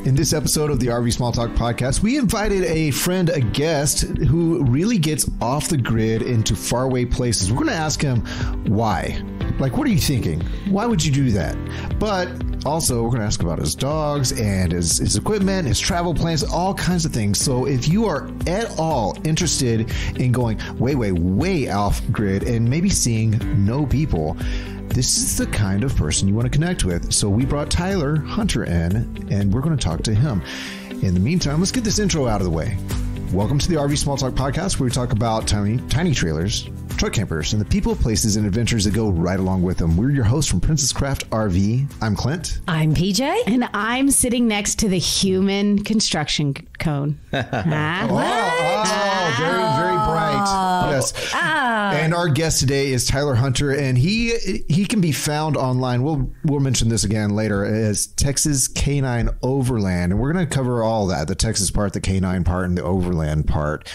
In this episode of the RV Small Talk podcast, we invited a guest who really gets off the grid into faraway places. We're going to ask him why. Like, what are you thinking? Why would you do that? But also, we're going to ask about his dogs and his equipment, his travel plans, all kinds of things. So if you are at all interested in going way off grid and maybe seeing no people, this is the kind of person you want to connect with. So we brought Tyler Hunter in, and we're going to talk to him. In the meantime, let's get this intro out of the way. Welcome to the RV Small Talk podcast, where we talk about tiny trailers, truck campers, and the people, places, and adventures that go right along with them. We're your hosts from Princess Craft RV. I'm Clint. I'm PJ. And I'm sitting next to the human construction cone. Very bright. Yes. And our guest today is Tyler Hunter, and he can be found online. We'll mention this again later as Texas K-9 Overland, and we're going to cover all that, the Texas part, the K-9 part, and the Overland part.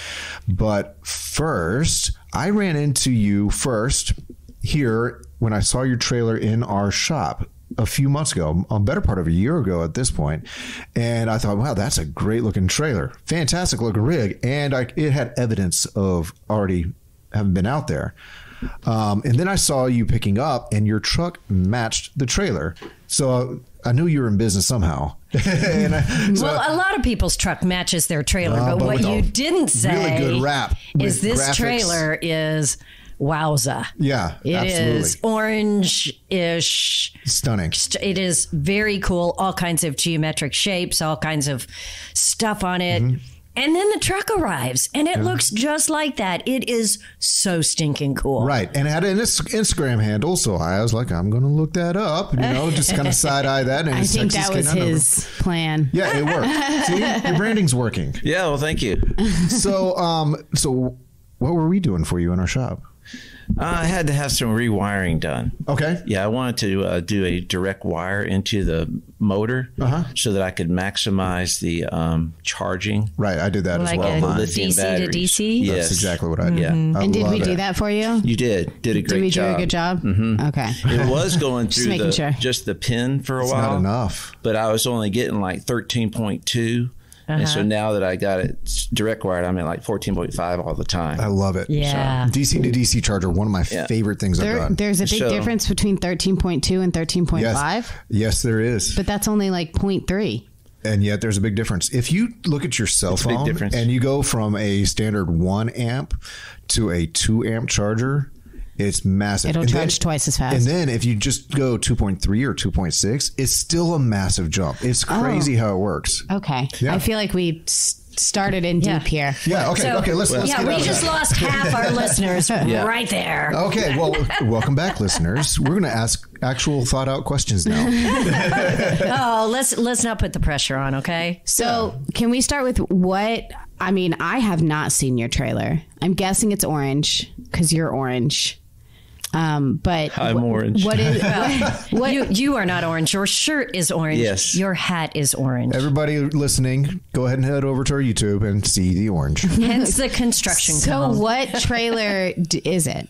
But first, I ran into you first here when I saw your trailer in our shop a few months ago, a better part of a year ago at this point. And I thought, wow, that's a great looking trailer. Fantastic looking rig. And it had evidence of already having been out there. And then I saw you picking up and your truck matched the trailer. So I knew you were in business somehow. Well, a lot of people's truck matches their trailer. But what you didn't say really good wrap is this graphics. Trailer is wowza. Yeah, it absolutely. is orange-ish. Stunning. It is very cool. All kinds of geometric shapes, all kinds of stuff on it. Mm-hmm. And then the truck arrives, and it looks just like that. It is so stinking cool. Right. And it had an Instagram handle, so I was like, I'm going to look that up, just kind of side-eye that. And I think that was his plan. Yeah, it worked. See, your branding's working. Yeah, well, thank you. So what were we doing for you in our shop? I had to have some rewiring done. Okay. Yeah, I wanted to do a direct wire into the motor so that I could maximize the charging. Right, I did that as well. Like a DC to DC? Yes. That's exactly what I did. Yeah. And did we do that for you? You did. Did a great job. Did we do a good job? Mm-hmm. Okay. It was going through just the pin for a while. Not enough. But I was only getting like 13.2. And so now that I got it direct wired, I'm at like 14.5 all the time. I love it. Yeah. So, DC to DC charger, one of my favorite things I've done. There's a big difference between 13.2 and 13.5? Yes, there is. But that's only like 0.3. And yet there's a big difference. If you look at your cell phone and you go from a standard 1 amp to a 2 amp charger, it's massive. It'll charge twice as fast. And then if you just go 2.3 or 2.6, it's still a massive jump. It's crazy how it works. Okay. Yeah. I feel like we started in deep here. Yeah. Okay. So, let's get we out just lost half our listeners right there. Okay. Well, welcome back, listeners. We're going to ask actual thought out questions now. Let's not put the pressure on. Okay. So can we start with I have not seen your trailer. I'm guessing it's orange because you're orange. But I'm orange. What is you are not orange. Your shirt is orange. Yes. Your hat is orange. Everybody listening, go ahead and head over to our YouTube and see the orange. Hence the construction cone. So what trailer is it?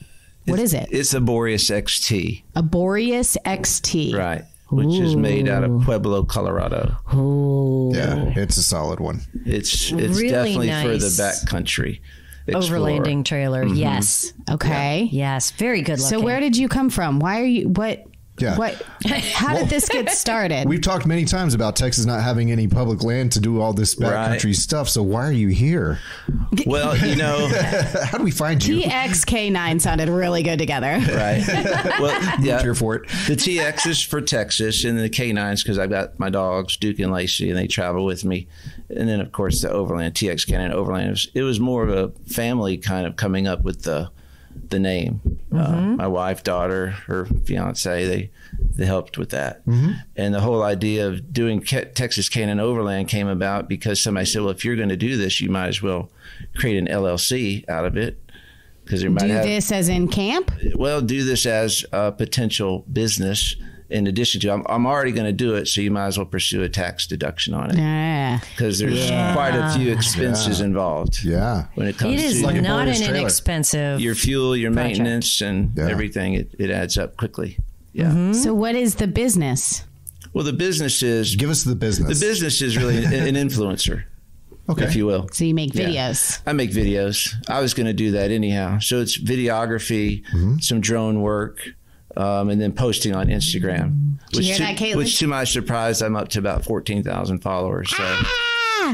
What is it? It's a Boreas XT. A Boreas XT. Right. Which is made out of Pueblo, Colorado. Ooh. Yeah, it's a solid one. It's really definitely nice. for the backcountry Overlanding trailer. Mm-hmm. Yes. Okay. Yeah. Yes. Very good looking. So where did you come from? Why are you, how did this get started? We've talked many times about Texas not having any public land to do all this backcountry stuff. So why are you here? Well, how do we find you? TXK9 sounded really good together. Right. Well, yeah. Here for it. The TX is for Texas, and the K9s because I've got my dogs, Duke and Lacy, and they travel with me. And then, of course, the Overland, TX K9 Overland. It was more of a family kind of coming up with the name. Mm-hmm. My wife, daughter, her fiance, they helped with that. Mm-hmm. And the whole idea of doing Texas K-9 Overland came about because somebody said, well, if you're going to do this, you might as well create an LLC out of it. Because you might do this as in camp? Well, do this as a potential business. In addition to, I'm already going to do it, so you might as well pursue a tax deduction on it. Yeah. Because there's quite a few expenses involved. Yeah. When it comes it is to not an inexpensive your fuel, your project. Maintenance, and everything, it adds up quickly. Yeah. Mm-hmm. So what is the business? Well, the business is Give us the business. The business is really an influencer, Okay. if you will. So you make videos. I make videos. I was going to do that anyhow. So it's videography, some drone work, and then posting on Instagram. Did you hear that, Caitlin? Which, to my surprise, I'm up to about 14,000 followers. So,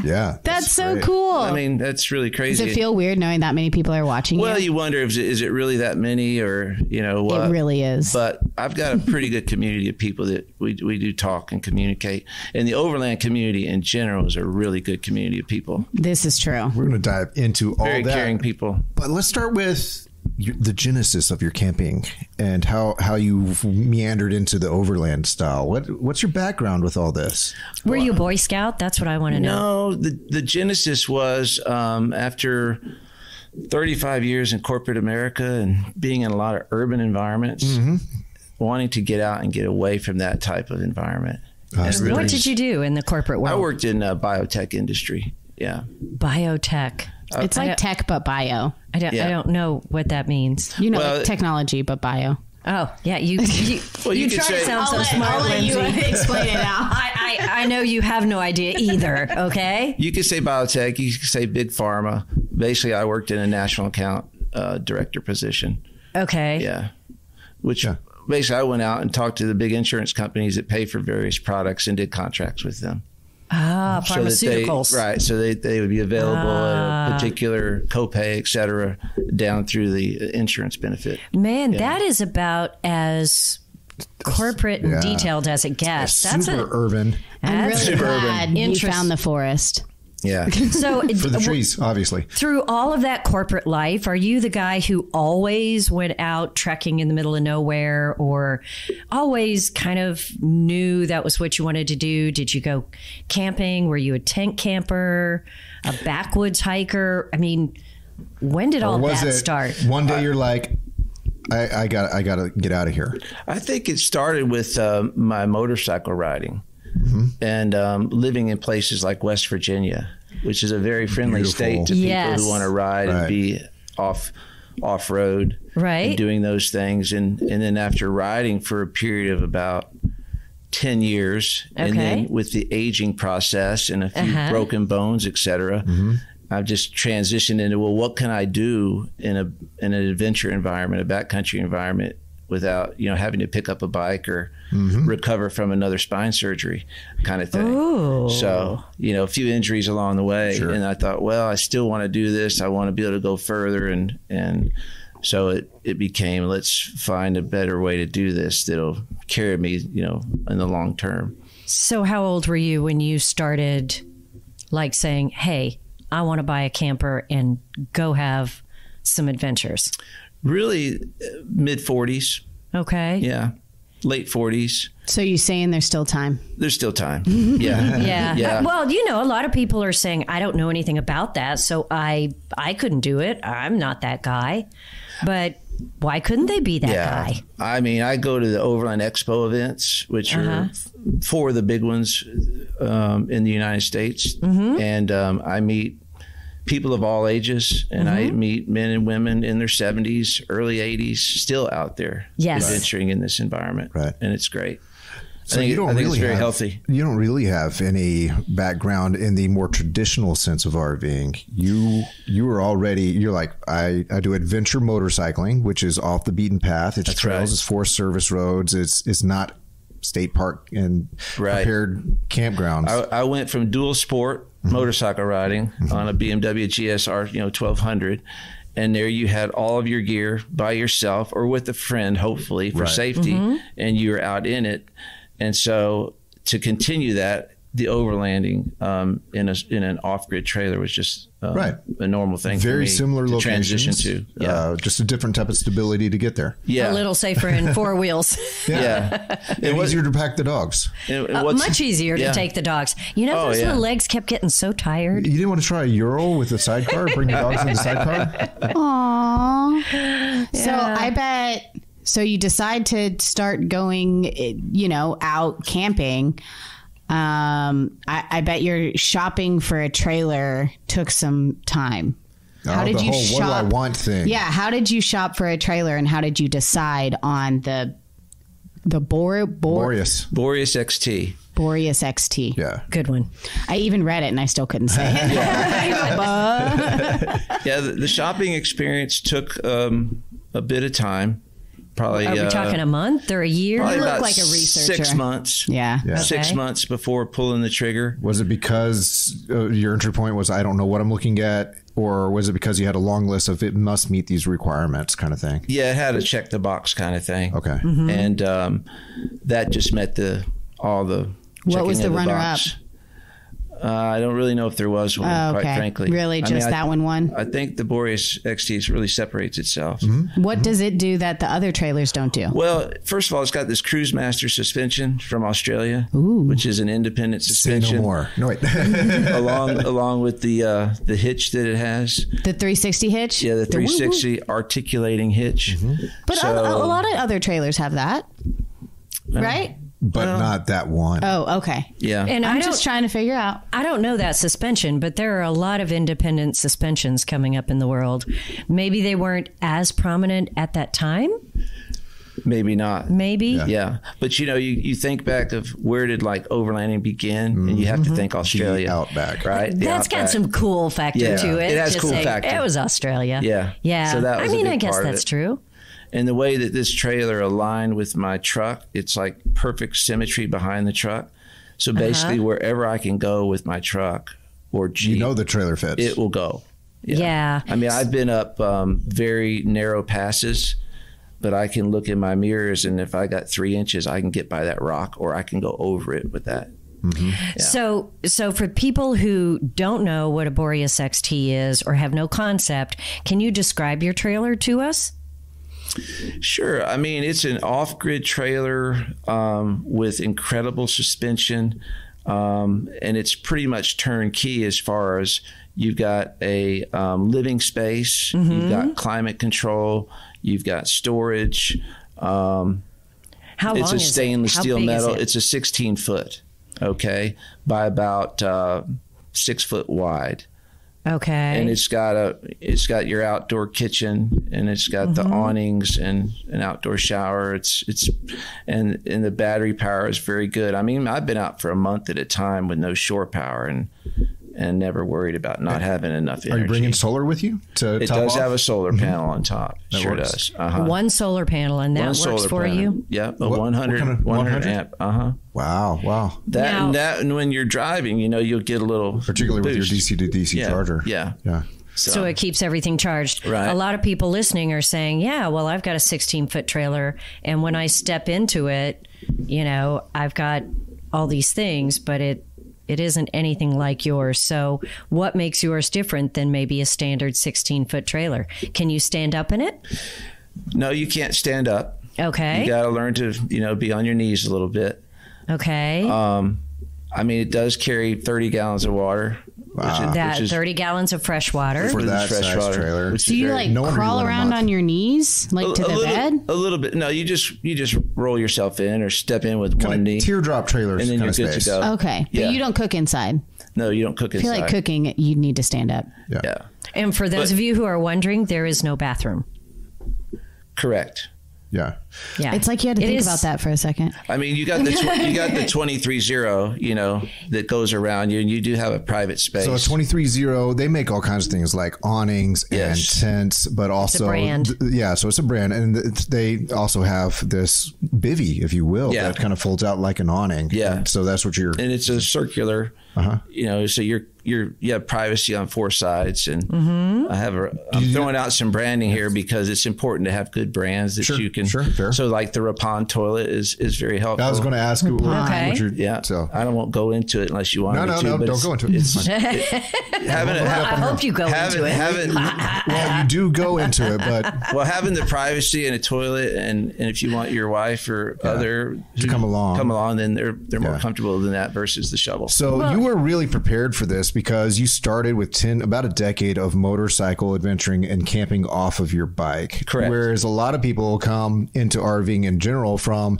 Yeah. That's so great. cool. I mean, that's really crazy. Does it feel weird knowing that many people are watching Well, you? you wonder, is it really that many, or what? It really is. But I've got a pretty good community of people that we do talk and communicate. And the Overland community in general is a really good community of people. This is true. We're going to dive into all Very that. caring people. But let's start with the genesis of your camping and how you've meandered into the overland style. What's your background with all this? Were you a Boy Scout? That's what I want to know. No, the genesis was after 35 years in corporate America and being in a lot of urban environments, wanting to get out and get away from that type of environment. And really, What did you do in the corporate world? I worked in biotech industry. Yeah. Biotech. It's like tech, but bio. I don't know what that means. You know, Well, like technology, but bio. Oh, yeah. You you could try to say- sound so I'll smart, let you Lindsay. explain it now. I know you have no idea either, okay? You could say biotech. You could say big pharma. Basically, I worked in a national account director position. Okay. Yeah. Which basically I went out and talked to the big insurance companies that pay for various products and did contracts with them. Ah, So that pharmaceuticals. so they would be available at a particular copay, et cetera, down through the insurance benefit. Man, that is about as corporate and Yeah. detailed as it gets. That's Super urban I'm that's really Super glad urban. you Interest- found the forest. Yeah. so for the trees, obviously. through all of that corporate life, are you the guy who always went out trekking in the middle of nowhere, or always kind of knew that was what you wanted to do? Did you go camping? Were you a tent camper, a backwoods hiker? I mean, when did all Or was that it start? one day you're like, I got to get out of here? I think it started with my motorcycle riding and living in places like West Virginia, which is a very friendly Beautiful. state to people Yes. who want to ride and be off road, Right. and doing those things. And then after riding for a period of about 10 years, and Okay. then with the aging process and a few broken bones, et cetera, I've just transitioned into, well, what can I do in an adventure environment, a backcountry environment, without having to pick up a bike or recover from another spine surgery kind of thing. Ooh. So, a few injuries along the way. Sure. And I thought, well, I still want to do this. I want to be able to go further. And so it became, let's find a better way to do this that'll carry me, in the long term. So how old were you when you started like saying, hey, I want to buy a camper and go have some adventures? Really mid 40s. Okay. Yeah. Late 40s. So you saying there's still time? There's still time. Yeah. Yeah. Yeah. Well, a lot of people are saying, I don't know anything about that, so I couldn't do it. I'm not that guy. But why couldn't they be that guy? I mean, I go to the Overland Expo events, which are four of the big ones in the United States. And I meet people of all ages, and I meet men and women in their 70s, early 80s, still out there Yes. adventuring in this environment. Right. And it's great. So I think it's very healthy. You don't really have any background in the more traditional sense of RVing. You were already, you're like, I do adventure motorcycling, which is off the beaten path. It's That's trails, right. it's Forest Service roads. It's not state park and prepared campgrounds. I went from dual sport motorcycle riding on a BMW GSR, 1200. And there you had all of your gear by yourself or with a friend, hopefully for safety, and you were out in it. And so to continue that, the overlanding in an off-grid trailer was just a normal thing. Very for me similar to locations. transition to. Just a different type of stability to get there. Yeah. A little safer in four wheels. Yeah. And easier to pack the dogs. And what's- Much easier to yeah. take the dogs. Oh, Those yeah. little legs kept getting so tired. You didn't want to try a Ural with a sidecar? Bring your dogs in the sidecar? Aww. So I bet. So you decide to start going, out camping. I bet your shopping for a trailer took some time. How did the you whole shop? what do I want thing. Yeah. How did you shop for a trailer, and how did you decide on the The Boreas. Boreas XT. Boreas XT. Yeah. Good one. I even read it and I still couldn't say it. Yeah, the shopping experience took a bit of time. Probably. Are we talking a month or a year? Probably You look about like a researcher. 6 months. Yeah. Yeah. 6 Okay. months before pulling the trigger. Was it because your entry point was, I don't know what I'm looking at? Or was it because you had a long list of it must meet these requirements kind of thing? Yeah, it had a check the box kind of thing. Okay. And that just met all the. What was checking the of runner-up? box. I don't really know if there was one, Oh, quite okay. frankly. Really, just that one won? I think the Boreas XT really separates itself. What does it do that the other trailers don't do? Well, first of all, it's got this Cruise Master suspension from Australia, which is an independent Say suspension. no more. No, wait. along with the hitch that it has. The 360 hitch? Yeah, the 360 articulating hitch. But a lot of other trailers have that, right? But not that one. Oh, okay. Yeah. And I'm just trying to figure out. I don't know that suspension, but there are a lot of independent suspensions coming up in the world. Maybe they weren't as prominent at that time. Maybe not. Maybe. Yeah. But you think back of where did like overlanding begin, and you have to think Australia. The Outback. Right? The That's got Outback. some cool factor Yeah. to it. It has Just cool saying, factor. It was Australia. Yeah. Yeah. So that was a big I guess part of that's it. true. And the way that this trailer aligned with my truck, it's like perfect symmetry behind the truck. So basically, wherever I can go with my truck or Jeep, You know the trailer fits. it will go. Yeah. I mean, I've been up very narrow passes, but I can look in my mirrors, and if I got 3 inches, I can get by that rock, or I can go over it with that. So for people who don't know what a Boreas XT is or have no concept, can you describe your trailer to us? Sure. I mean, it's an off-grid trailer with incredible suspension, and it's pretty much turnkey as far as you've got a living space, you've got climate control, you've got storage. How long It's a is stainless it? How steel big is metal. it? It's a 16 foot, okay, by about 6 foot wide. Okay. And it's got your outdoor kitchen, and it's got the awnings and an outdoor shower. And the battery power is very good. I mean, I've been out for a month at a time with no shore power and never worried about not having enough energy. Are you bringing solar with you to It top does off? have a solar panel on top. That Sure works. does. One solar panel, and that One works solar for panel. you? Yeah, a What 100, kind of- 100 amp. Wow. That and when you're driving, you'll get a little Particularly with your boost. DC to DC Yeah, charger. Yeah. So it keeps everything charged. Right. A lot of people listening are saying, yeah, well, I've got a 16-foot trailer, and when I step into it, I've got all these things, but it isn't anything like yours. So what makes yours different than maybe a standard 16-foot trailer? Can you stand up in it? No, you can't stand up. Okay. You got to learn to, be on your knees a little bit. Okay. I mean, it does carry 30 gallons of water. Wow. That which is 30 gallons of fresh water. For that fresh size water, trailer. which Do is you very- No wonder you crawl went a around month. on your knees, like to the bed? A little bit. No, you just roll yourself in or step in with one knee, Teardrop trailers and then kind you're of good space. to go. Okay, Yeah. but you don't cook inside. No, you don't cook I feel inside. like cooking, you need to stand up. Yeah, And for those of you who are wondering, there is no bathroom. correct. Yeah. Yeah. It's like you had to It think is- about that for a second. I mean, you got the 23.0, that goes around you, and you do have a private space. So a 23.0, they make all kinds of things like awnings and Yes. tents, but also brand. So it's a brand, and they also have this bivvy, if you will, Yeah. that kind of folds out like an awning. Yeah. And so that's what you're. and it's a circular. So you have privacy on four sides, and I'm throwing out some branding here because it's important to have good brands that Sure, you can. sure, fair. So like the Rapon toilet is very helpful. I was going to ask what Okay. you're. Yeah, So I won't go into it unless you want me to. no, but don't go into it. It's fine. Having I hope you go into it. Well, you do go into it, but having the privacy and a toilet, and if you want your wife or other to come along. then they're more Yeah. comfortable than that versus the shovel. So you were really prepared for this because you started with about a decade of motorcycle adventuring and camping off of your bike. Correct. Whereas a lot of people come into RVing in general from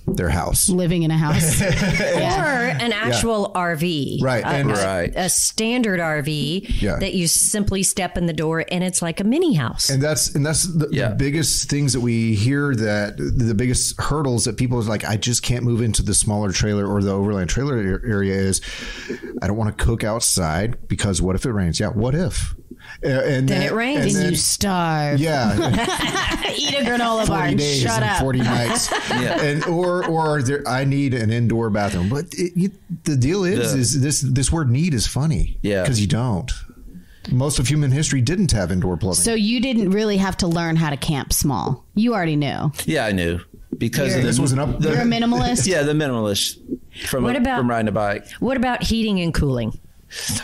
their house. Living in a house. Or an actual RV. Right. A standard RV that you simply step in the door and it's like a mini house. And that's the biggest things that we hear, that the biggest hurdles that people is like, I just can't move into the smaller trailer or the overland trailer area is, I don't want to cook outside because what if it rains? Yeah. What if? And then it rains. And you starve. Yeah. Eat a granola bar and shut up. 40 nights. And or there, I need an indoor bathroom. But the deal is this word need is funny. Yeah. Because you don't. Most of human history didn't have indoor plumbing. So you didn't really have to learn how to camp small. You already knew. Yeah, I knew. Because this was You're a minimalist? Yeah, the minimalist from riding a bike. What about heating and cooling?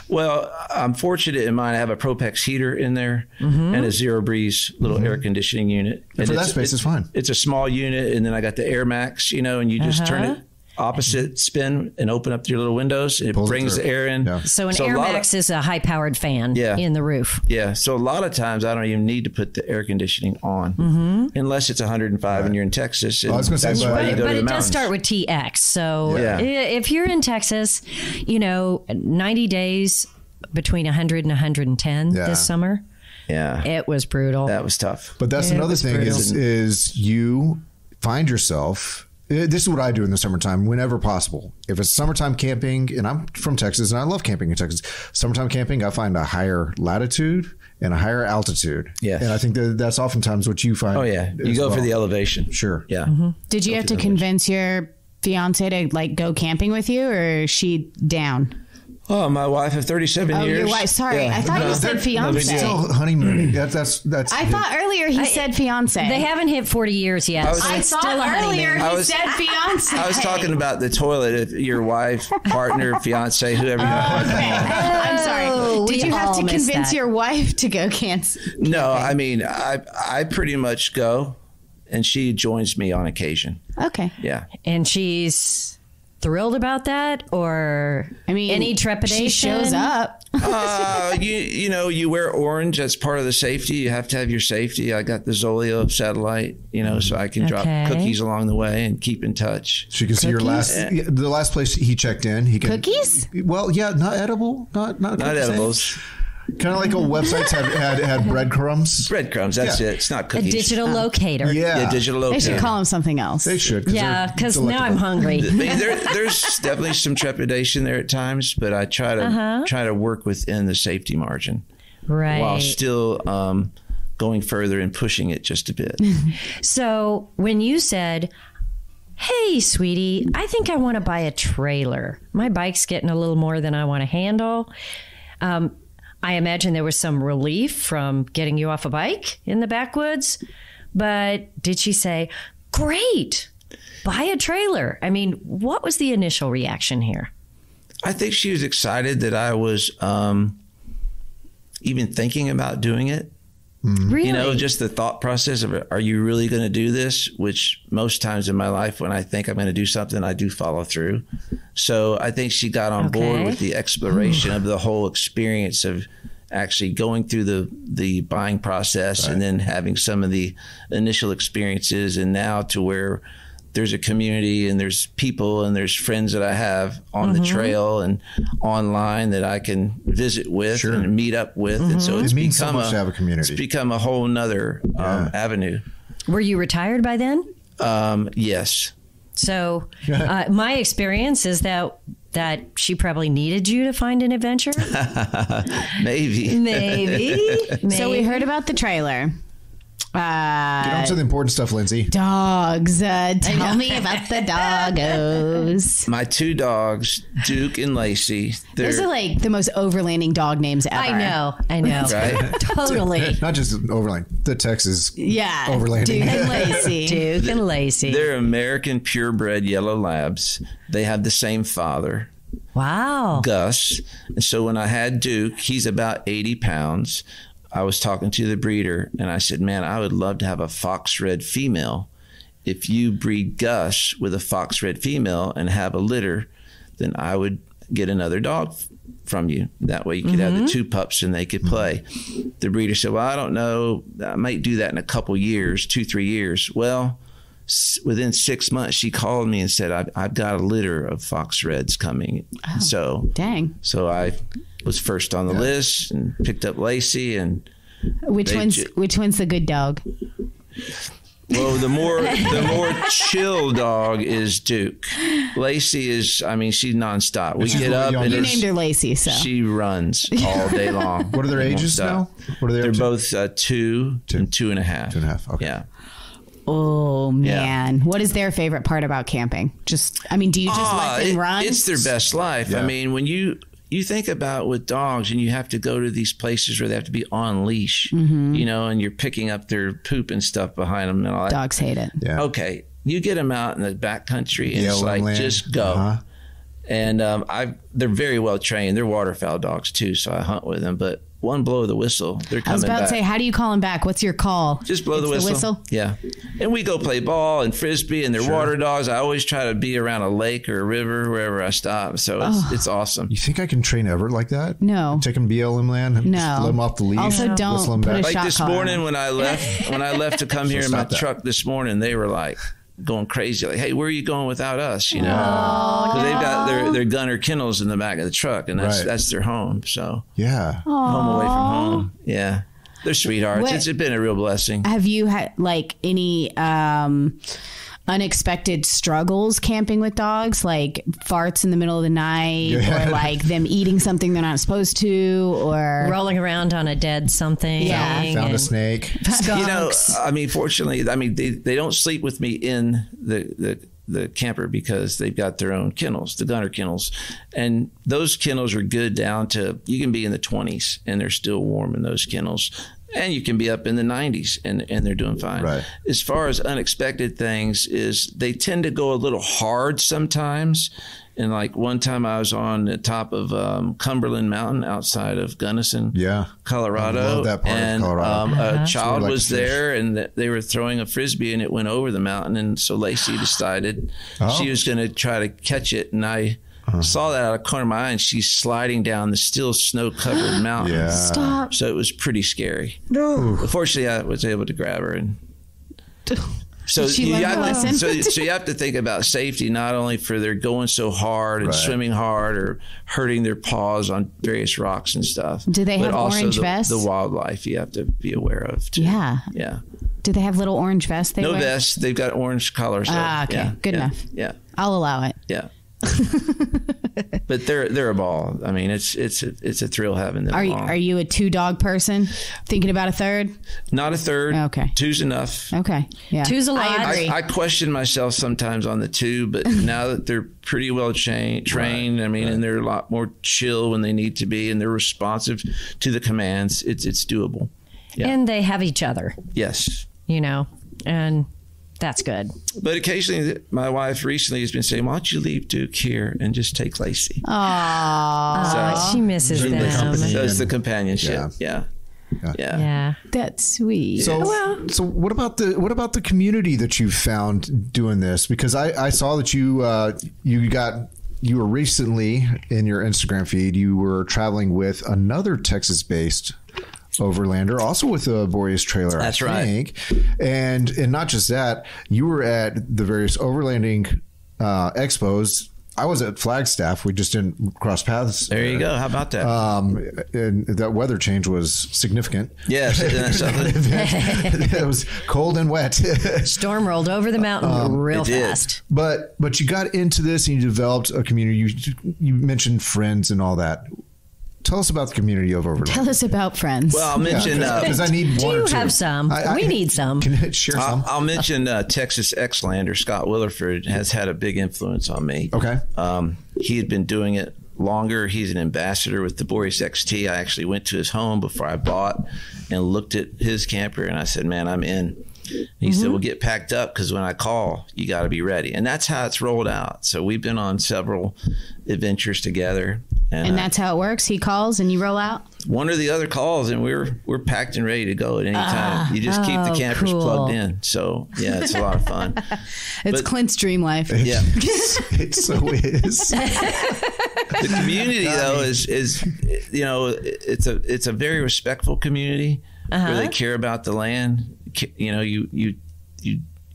Well, I'm fortunate in mine. I have a Propex heater in there and a Zero Breeze little air conditioning unit. And for that space, it's fine. It's a small unit, and then I got the Air Max, and you just turn it opposite spin and open up your little windows. It brings the air in. Yeah. So Air Max is a high-powered fan in the roof. Yeah. So a lot of times I don't even need to put the air conditioning on unless it's 105 and you're in Texas. And I was going to say, but it does start with TX. So if you're in Texas, 90 days between 100 and 110 this summer. Yeah. It was brutal. That was tough. But that's another thing is you find yourself. This is what I do in the summertime whenever possible. If it's summertime camping, and I'm from Texas and I love camping in Texas, summertime camping, I find a higher latitude and a higher altitude. Yeah. And I think that's oftentimes what you find. Oh, yeah. You go for the elevation. Sure. Yeah. Did you have to convince your fiance to go camping with you, or is she down? Oh, my wife of 37 years. Oh, your wife. Sorry. I thought you said fiance. Still honeymooning. That's. I thought earlier he said fiance. They haven't hit 40 years yet. I thought earlier he said fiance. I was talking about the toilet. If your wife, partner, fiance, whoever you are. Okay. I'm sorry. Did you have to convince your wife to go cancel? No, I mean, I pretty much go, and she joins me on occasion. Okay. Yeah. And she's thrilled about that, or any trepidation? She shows up. You wear orange. That's part of the safety. You have to have your safety. I got the Zoleo satellite, so I can drop cookies along the way and keep in touch. So you can see the last place he checked in. He can, cookies? Well, yeah, not edible, not edibles. Kind of like old websites had breadcrumbs. Breadcrumbs, that's it. It's not cookies. A digital locator. Yeah, digital locator. They should call him something else. They should. Because now I'm hungry. There's definitely some trepidation there at times, but I try to work within the safety margin, right, while still going further and pushing it just a bit. So when you said, "Hey, sweetie, I think I want to buy a trailer. My bike's getting a little more than I want to handle." I imagine there was some relief from getting you off a bike in the backwoods, but did she say, "Great, buy a trailer"? I mean, what was the initial reaction here? I think she was excited that I was even thinking about doing it. Really? Just the thought process of, are you really going to do this? Which most times in my life, when I think I'm going to do something, I do follow through. So I think she got on board with the exploration of the whole experience of actually going through the buying process and then having some of the initial experiences, and now to where there's a community and there's people and there's friends that I have on the trail and online that I can visit with and meet up with. And so it's means so much to have a community. It's become a whole nother avenue. Were you retired by then? Yes. So my experience is that she probably needed you to find an adventure. Maybe. So we heard about the trailer. Get on to the important stuff, Lindsay. Dogs. Tell me about the doggos. My two dogs, Duke and Lacy. Those are like the most overlanding dog names ever. I know. Right? Totally. Not just overland, the Texas overlanding. Duke and Lacy. Duke and Lacy. They're American purebred yellow labs. They have the same father. Wow. Gus. And so when I had Duke, he's about 80 pounds. I was talking to the breeder and I said, man, I would love to have a fox red female. If you breed Gus with a fox red female and have a litter, then I would get another dog from you. That way you could have the two pups and they could play. The breeder said, well, I don't know. I might do that in a couple years, 2-3 years. Well, within 6 months, she called me and said, I've got a litter of fox reds coming. Oh, so dang. So I was first on the list and picked up Lacy. And which one's the good dog? Well, the more chill dog is Duke. Lacy is, I mean, she's nonstop. We get up and you named her Lacy, so she runs all day long. What are their ages now? What are they? They're both 2 and 2.5. 2.5. Okay. Yeah. Oh man, what is their favorite part about camping? Do you just let them run? It's their best life. Yeah. I mean, when you think about with dogs and you have to go to these places where they have to be on leash, you know, and you're picking up their poop and stuff behind them and all that. Dogs hate it. Yeah. Okay. You get them out in the back country and it's like, just go. Uh-huh. And they're very well trained. They're waterfowl dogs too, so I hunt with them. But one blow of the whistle, they're coming back. I was about to say, how do you call them back? What's your call? Just blow the whistle. Yeah. And we go play ball and frisbee, and they're water dogs. I always try to be around a lake or a river wherever I stop. So it's awesome. You think I can train Everett like that? No. Take him to BLM land and No. just let him off the leash? Also, don't whistle him put back? a Like shot this collar morning on. when I left to come here in my truck this morning, they were like going crazy. Like, hey, where are you going without us? You know, because they've got their gunner kennels in the back of the truck, and that's their home. So Yeah. home away from home. Yeah. They're sweethearts. It's been a real blessing. Have you had like any unexpected struggles camping with dogs, like farts in the middle of the night, or like them eating something they're not supposed to, or rolling around on a dead something? Yeah. Found a snake. You know, I mean, fortunately, I mean, they don't sleep with me in the camper because they've got their own kennels, the gunner kennels. And those kennels are good down to, you can be in the 20s and they're still warm in those kennels. And you can be up in the 90s and they're doing fine. Right. As far as unexpected things is they tend to go a little hard sometimes. And like one time I was on the top of Cumberland Mountain outside of Gunnison, Colorado. I love that part and of Colorado. A child was there and they were throwing a Frisbee and it went over the mountain. And so Lacy decided she was going to try to catch it. And I saw that out of the corner of my eye, and she's sliding down the still snow-covered mountain. Yeah. Stop. So it was pretty scary. No. Fortunately, I was able to grab her. And so Did she you learn have her lesson? so you have to think about safety, not only for their going so hard and swimming hard or hurting their paws on various rocks and stuff. Do they but have also orange vests? The wildlife you have to be aware of too. Yeah. Yeah. Do they have little orange vests they No wear? vests. They've got orange collars. Ah, okay. Yeah, Good enough. Yeah. I'll allow it. Yeah. But they're a ball. I mean, it's a thrill having them. Are you a 2-dog person? Thinking about a third? Not a third. Okay. 2's enough. Okay. Yeah. 2's a lot. I agree. I question myself sometimes on the 2, but now that they're pretty well trained, I mean, and they're a lot more chill when they need to be, and they're responsive to the commands, it's doable. Yeah. And they have each other, Yes. you know, and that's good. But occasionally, my wife recently has been saying, why don't you leave Duke here and just take Lacy? Aww. She misses Bring the them. company. So it's the companionship. Yeah. Yeah. That's sweet. So what about the community that you found doing this? Because I saw that you were recently in your Instagram feed, you were traveling with another Texas-based Overlander, also with a Boreas trailer. That's I think. And not just that, you were at the various overlanding expos. I was at Flagstaff. We just didn't cross paths. There you go. How about that? And that weather change was significant. Yes. It was cold and wet. Storm rolled over the mountain real fast. But you got into this and you developed a community. You mentioned friends and all that. Tell us about the community of Overland. Tell us about friends. Well, I'll mention because I need one or two. Do you have some? We need some. Can you share some? I'll mention Texas ex-lander Scott Williford has had a big influence on me. Okay. He had been doing it longer. He's an ambassador with the Boreas XT. I actually went to his home before I bought and looked at his camper, and I said, man, I'm in. He said, well, get packed up because when I call, you got to be ready. And that's how it's rolled out. So we've been on several adventures together. And that's how it works? He calls and you roll out? One or the other calls, and we're packed and ready to go at any time. You just keep the campers plugged in. So, yeah, it's a lot of fun. It's Clint's dream life. Yeah. It so is. The community, though, is you know, it's a very respectful community where they care about the land. You know, you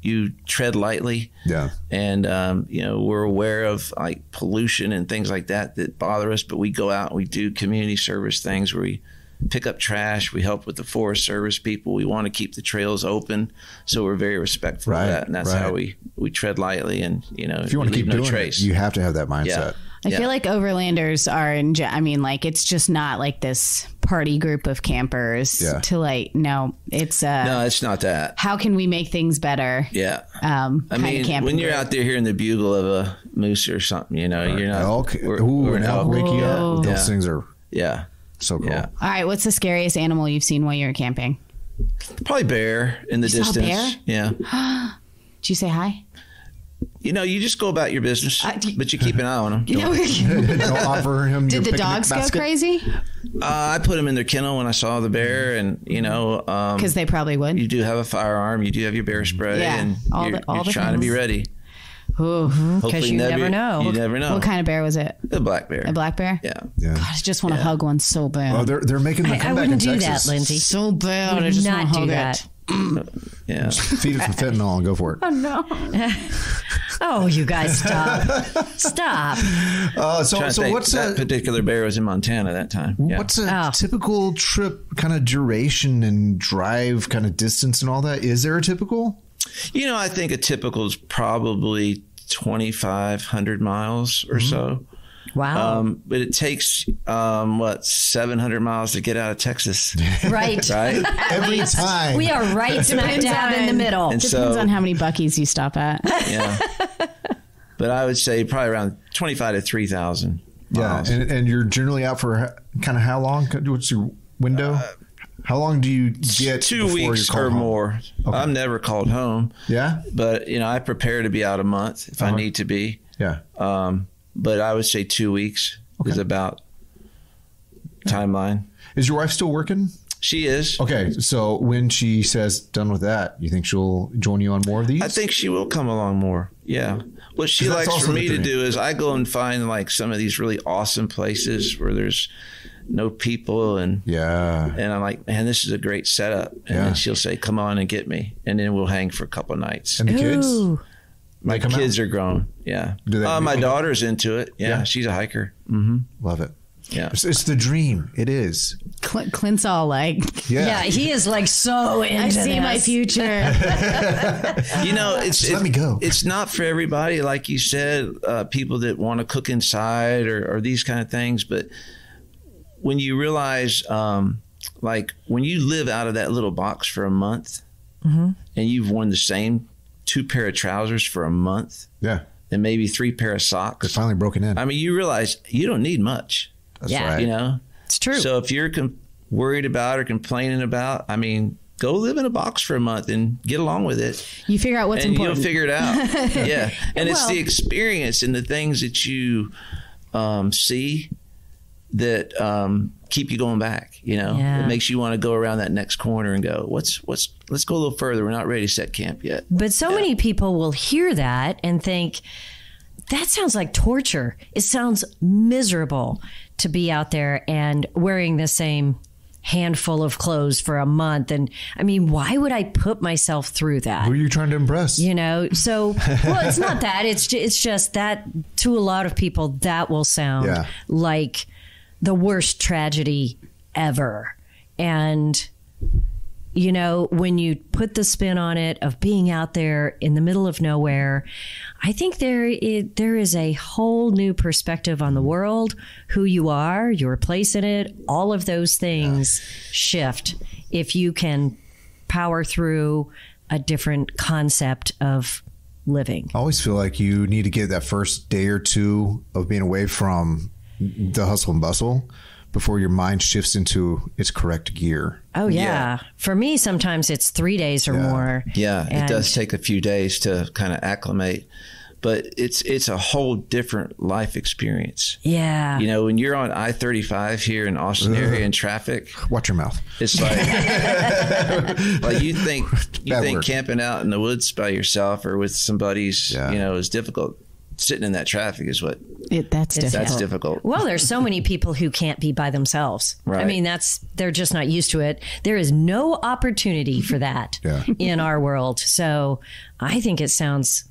you tread lightly. Yeah. And, we're aware of like pollution and things like that bother us, but we go out and we do community service things where we pick up trash. We help with the Forest Service people. We want to keep the trails open. So we're very respectful of that. And that's how we tread lightly and, if you want to keep doing it, you have to have that mindset. Yeah. I feel like overlanders are, it's just not like this party group of campers no, it's not that. How can we make things better? Yeah. When you're out there hearing the bugle of a moose or something, you're not. Elk. An elk wake you up. Those things are so cool. Yeah. All right. What's the scariest animal you've seen while you were camping? Probably bear in the distance. Saw a bear? Yeah. Did you say hi? You just go about your business, but you keep an eye on them. Don't offer him. Did the dogs go crazy? I put them in their kennel when I saw the bear, and because they probably would. You do have a firearm, you do have your bear spray, and you're trying to be ready. Because you never know. You never know. What kind of bear was it? A black bear. A black bear? Yeah. God, I just want to hug one so bad. Well, they're making the comeback in Texas. I wouldn't do that, Lindsay. So bad. I just want to hug it. Yeah. Feed it some fentanyl and go for it. Oh, no. Oh, you guys, stop. So what's that particular bear was in Montana that time. Yeah. What's a typical trip kind of duration and drive kind of distance and all that? Is there a typical? I think a typical is probably 2,500 miles or so. Wow. But it takes, 700 miles to get out of Texas. Right. Right? Every time. We are right smack dab in the middle. It depends on how many Buc-ee's you stop at. Yeah. But I would say probably around 25 to 3,000 miles. Yeah. And you're generally out for kind of how long? What's your window? How long do you get? 2 weeks or more. Okay. I'm never called home. Yeah. But, I prepare to be out a month if I need to be. Yeah. But I would say 2 weeks is about timeline. Is your wife still working? She is. Okay. So when she says done with that, you think she'll join you on more of these? I think she will come along more. Yeah. What she likes for me to do is I go and find like some of these really awesome places where there's no people and I'm like, man, this is a great setup. And then she'll say, come on and get me. And then we'll hang for a couple of nights. And the kids? My kids are grown. Yeah. My daughter's into it. Yeah. She's a hiker. Mm-hmm. Love it. Yeah. It's the dream. It is. Clint's all like, yeah, he is like so into I see my future. It's let me go. It's not for everybody. Like you said, people that want to cook inside or these kind of things. But when you realize, like when you live out of that little box for a month and you've worn the same 2 pair of trousers for a month. Yeah. And maybe 3 pair of socks. They're finally broken in. I mean, you realize you don't need much. That's right. It's true. So if you're worried about or complaining about, go live in a box for a month and get along with it. You figure out what's important. You'll figure it out. Yeah. And it's the experience and the things that you see that keep you going back. It makes you want to go around that next corner and go, let's go a little further. We're not ready to set camp yet. But so many people will hear that and think, that sounds like torture. It sounds miserable to be out there and wearing the same handful of clothes for a month. And why would I put myself through that? Who are you trying to impress? So, well, it's not that. It's just that to a lot of people, that will sound like the worst tragedy ever. And, when you put the spin on it of being out there in the middle of nowhere, I think there is a whole new perspective on the world, who you are, your place in it, all of those things shift if you can power through a different concept of living. I always feel like you need to get that first day or two of being away from the hustle and bustle before your mind shifts into its correct gear. Oh, yeah. For me, sometimes it's 3 days or more. Yeah, it does take a few days to kind of acclimate. But it's a whole different life experience. Yeah. When you're on I-35 here in Austin area in traffic. Watch your mouth. It's like, you think camping out in the woods by yourself or with some buddies, is difficult. sitting in that traffic is what That's difficult. that's difficult. Well, there's so many people who can't be by themselves. I Right. mean, they're just not used to it. There is no opportunity for that in our world. So I think it sounds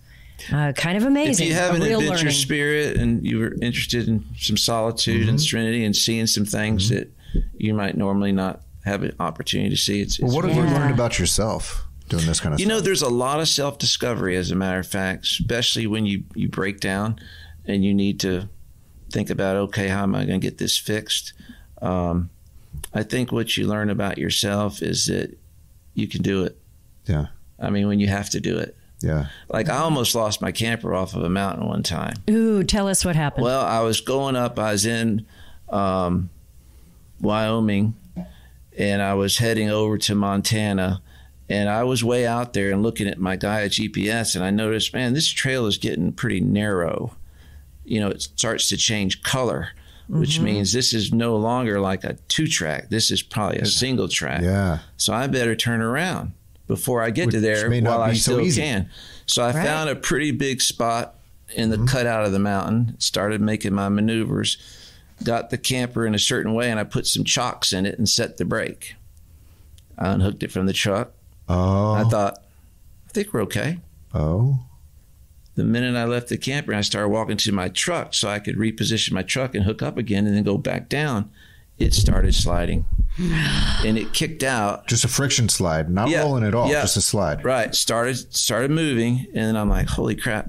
kind of amazing. If you have a an real adventure learning. spirit and you were interested in some solitude and serenity and seeing some things that you might normally not have an opportunity to see, it's Well, what have you learned about yourself doing this kind of you stuff? know, there's a lot of self-discovery, as a matter of fact, especially when you break down and you need to think about, okay, how am I going to get this fixed? I think what you learn about yourself is that you can do it. Yeah. I mean, when you have to do it. Yeah. Like, I almost lost my camper off of a mountain one time. Ooh, tell us what happened. Well, I was going up. I was in Wyoming, and I was heading over to Montana. And I was way out there and looking at my Gaia GPS, and I noticed, man, this trail is getting pretty narrow. You know, it starts to change color, which means this is no longer like a 2-track. This is probably a single track. Yeah. So I better turn around before I get to Which there may not while I be so still easy. can. So I found a pretty big spot in the cutout of the mountain, started making my maneuvers, got the camper in a certain way, and I put some chocks in it and set the brake. I unhooked it from the truck. Oh. I thought, I think we're okay. Oh. The minute I left the camper and I started walking to my truck so I could reposition my truck and hook up again and then go back down, it started sliding. And it kicked out. Just a friction slide, not rolling at all, just a slide. Right. Started moving, and then I'm like, holy crap.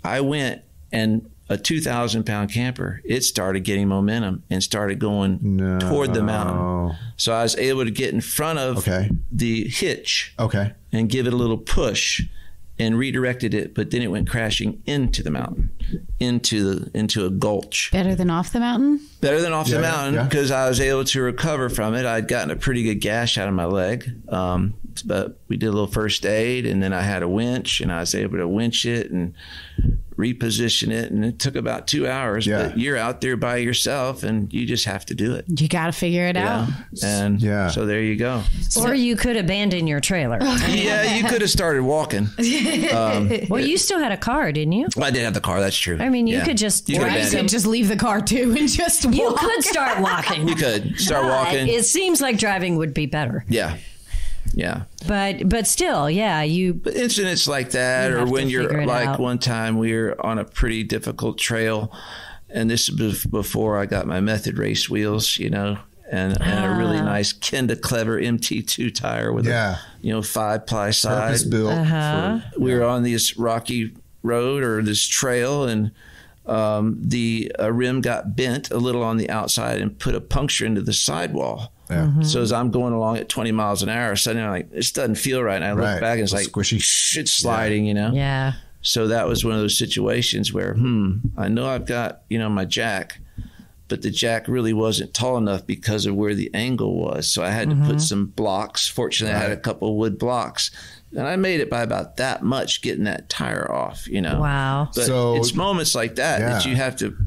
I went, and a 2,000-pound camper, it started getting momentum and started going toward the mountain. So I was able to get in front of the hitch and give it a little push and redirected it, but then it went crashing into the mountain, into a gulch. Better than off the mountain? Better than off the mountain, because I was able to recover from it. I'd gotten a pretty good gash out of my leg, but we did a little first aid, and then I had a winch, and I was able to winch it and reposition it, and it took about 2 hours. But you're out there by yourself, and you just have to do it. You got to figure it out. And so there you go. Or you could abandon your trailer. Yeah, you could have started walking. Well, you still had a car, didn't you? I did have the car. That's true. I mean, you could just... You could just leave the car too and just walk. You could start walking. You could start walking. It seems like driving would be better. Yeah. But still, But incidents like that, or when you're like, one time we were on a pretty difficult trail, and this was before I got my method race wheels, you know, and a really nice Kenda Clever MT2 tire with a 5-ply side. Purpose built. We were on this rocky road or this trail, and the rim got bent a little on the outside and put a puncture into the sidewall. Yeah. So as I'm going along at 20 miles an hour, suddenly I'm like, this doesn't feel right. And I look back and it's like, squishy. It's sliding, you know? Yeah. So that was one of those situations where, I know I've got, my jack, but the jack really wasn't tall enough because of where the angle was. So I had to put some blocks. Fortunately, I had a couple of wood blocks. And I made it by about that much getting that tire off, Wow. But it's moments like that you have to,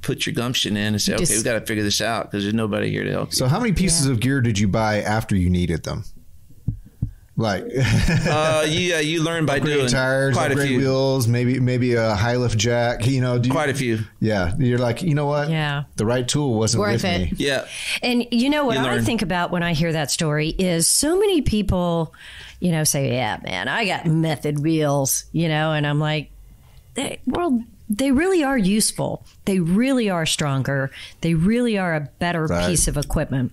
put your gumption in and say, okay, we've got to figure this out because there's nobody here to help you. So how many pieces of gear did you buy after you needed them? Like, you learn by doing tires, quite a few wheels, maybe a high lift jack. Quite a few. Yeah, you're like, you know what? Yeah, the right tool wasn't worth with it. me. Yeah, and you know what I think about when I hear that story is so many people, say, "Yeah, man, I got method wheels," and I'm like, they really are useful. They really are stronger. They really are a better piece of equipment.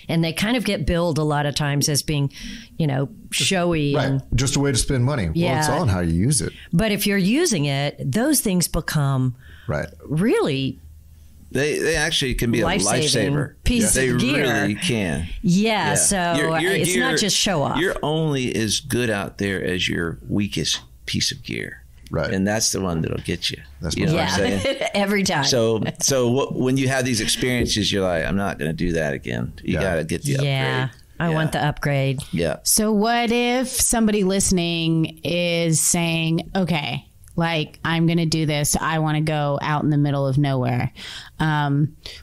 And they kind of get billed a lot of times as being, showy. Right. Just a way to spend money. Well, it's all in how you use it. But if you're using it, those things become really... They actually can be a lifesaver. Piece of gear. They really can. Yeah. So it's not just show off. You're only as good out there as your weakest piece of gear. Right. And that's the one that'll get you. That's what I'm saying? Every time. So when you have these experiences, you're like, I'm not going to do that again. You got to get the upgrade. Yeah. I want the upgrade. Yeah. So what if somebody listening is saying, okay, like, I'm going to do this. I want to go out in the middle of nowhere.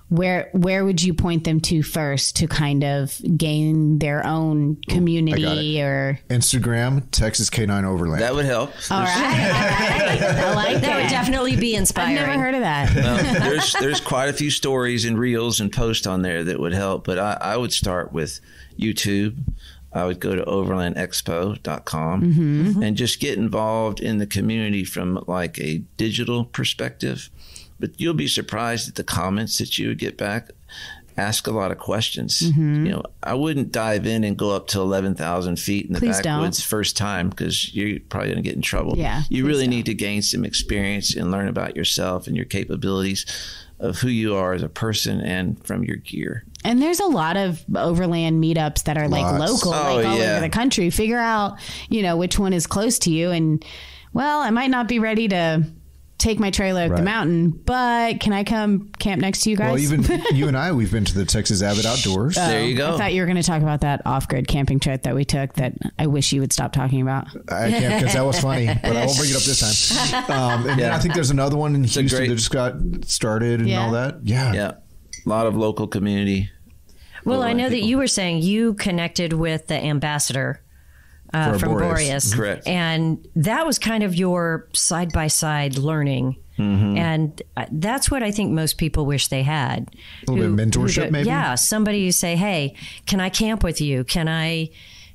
Where would you point them to first to kind of gain their own community or Instagram, Texas K-9 Overland? That would help. All right. I like That would definitely be inspiring. I've never heard of that. Well, there's quite a few stories and reels and posts on there that would help, but I would start with YouTube. I would go to overlandexpo.com and just get involved in the community from like a digital perspective. But you'll be surprised at the comments that you would get back. Ask a lot of questions. You know, I wouldn't dive in and go up to 11,000 feet in the backwoods first time, because you're probably going to get in trouble. Yeah, you really need to gain some experience and learn about yourself and your capabilities of who you are as a person and from your gear. And there's a lot of overland meetups that are like local, like all over the country. Figure out, you know, which one is close to you. And, well, I might not be ready to take my trailer up the mountain, but can I come camp next to you guys? Well, even you and I, we've been to the Texas Avid Outdoors. There you go. I thought you were going to talk about that off-grid camping trip that we took that I wish you would stop talking about. I can't, because that was funny, but I won't bring it up this time. And then I think there's another one in Houston that just got started and all that. Yeah. A lot of local community. Well, I know that you were saying you connected with the ambassador from Boreas. Correct. And that was kind of your side-by-side learning. And that's what I think most people wish they had. A little bit of mentorship, maybe? Yeah, somebody who say, hey, can I camp with you? Can I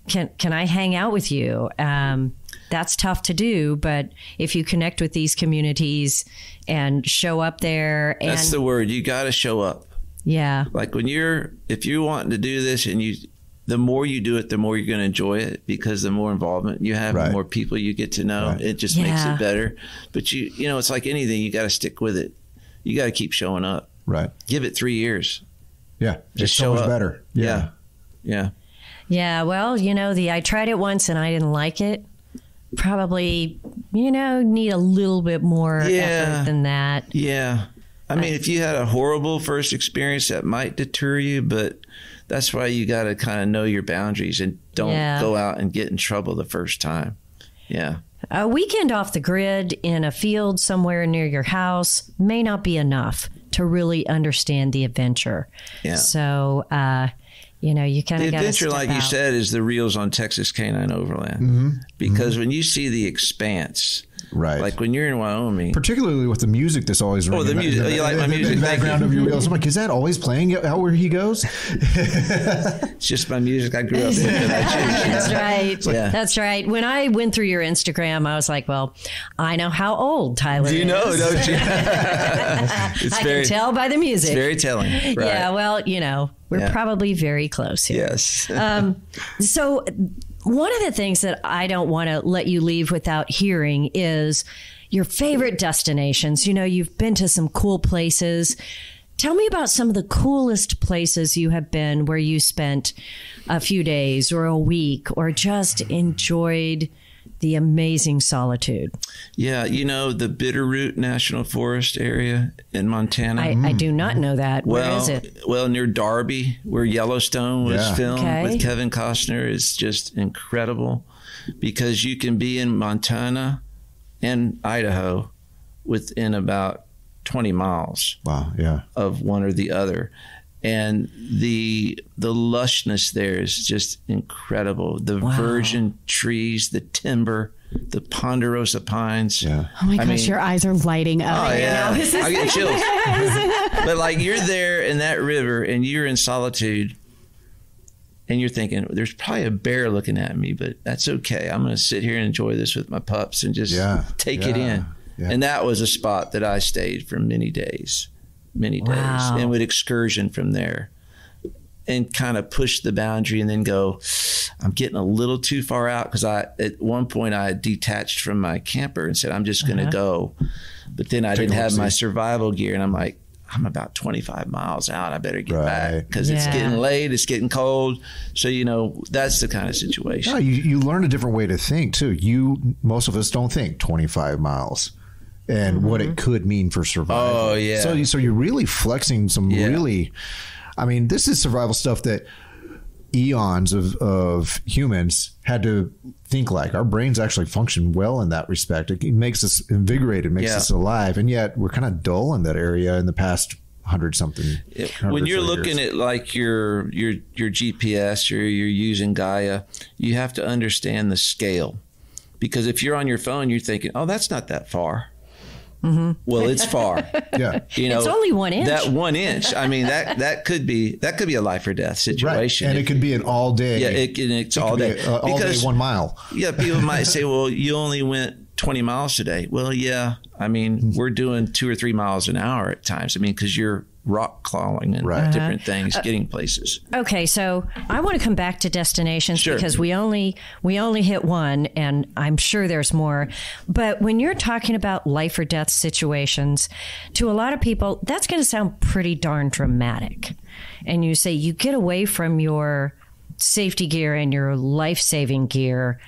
hang out with you? That's tough to do, but if you connect with these communities and show up there. And that's the word. You got to show up. Yeah. Like if you're wanting to do this, and the more you do it, the more you're going to enjoy it, because the more involvement you have, the more people you get to know, it just makes it better. But you know, it's like anything, you got to stick with it. You got to keep showing up. Right. Give it 3 years. Yeah. Just show up. Better. Yeah. Yeah. Well, you know, I tried it once and I didn't like it. Probably, you know, need a little bit more effort than that. Yeah. I mean, if you had a horrible first experience, that might deter you, but that's why you got to kind of know your boundaries and don't go out and get in trouble the first time. Yeah. A weekend off the grid in a field somewhere near your house may not be enough to really understand the adventure. Yeah. So, you know, you kind of got to adventure, like you said, is the reels on Texas K-9 Overland. Because when you see the expanse, like when you're in Wyoming, particularly with the music that's always ringing. The music. You like my music? Background of your reels. I'm like, is that always playing out where he goes? It's just my music I grew up with. That's right. That's right. When I went through your Instagram, I was like, well, I know how old Tyler is. Do you know, don't you? I can tell by the music. It's very telling. Right. Yeah, well, you know, we're probably very close here. Yes. So one of the things that I don't want to let you leave without hearing is your favorite destinations. You know, you've been to some cool places. Tell me about some of the coolest places you have been where you spent a few days or a week or just enjoyed the amazing solitude. Yeah, you know, the Bitterroot National Forest area in Montana. I do not know that. Where is it? Well, near Darby, where Yellowstone was filmed with Kevin Costner, is just incredible, because you can be in Montana and Idaho within about 20 miles of one or the other. And the lushness there is just incredible. The virgin trees, the timber, the ponderosa pines. Yeah. Oh my gosh, your eyes are lighting up. Oh yeah, I get chills. But like, you're there in that river and you're in solitude, and you're thinking, there's probably a bear looking at me, but that's okay. I'm going to sit here and enjoy this with my pups and just take it in. Yeah. And that was a spot that I stayed for many days. And would excursion from there and kind of push the boundary, and then go, I'm getting a little too far out, because at one point I detached from my camper and said, I'm just going to go. But then I didn't have my survival gear, and I'm like, I'm about 25 miles out. I better get back, because it's getting late. It's getting cold. So, you know, that's the kind of situation. Yeah, you learn a different way to think too. Most of us don't think 25 miles. And what it could mean for survival. Oh, yeah. So you're really flexing some really, I mean, this is survival stuff that eons of humans had to think like. Our brains actually function well in that respect. It makes us invigorated, makes us alive, and yet we're kind of dull in that area in the past 100-something. When you're looking at like your GPS or you're using Gaia, you have to understand the scale, because if you're on your phone, you're thinking, "Oh, that's not that far." Mm-hmm. Well, it's far. Yeah, it's only 1 inch. That 1 inch. I mean, that could be a life or death situation, right. And it could be an all day. Yeah, it's all day. All day 1 mile. Yeah, people might say, "Well, you only went 20 miles today." Well, yeah. I mean, we're doing 2 or 3 miles an hour at times. I mean, because you're rock clawing and different things, getting places. Okay, so I want to come back to destinations because we only hit one, and I'm sure there's more. But when you're talking about life or death situations, to a lot of people, that's going to sound pretty darn dramatic. And you say you get away from your safety gear and your life-saving gear.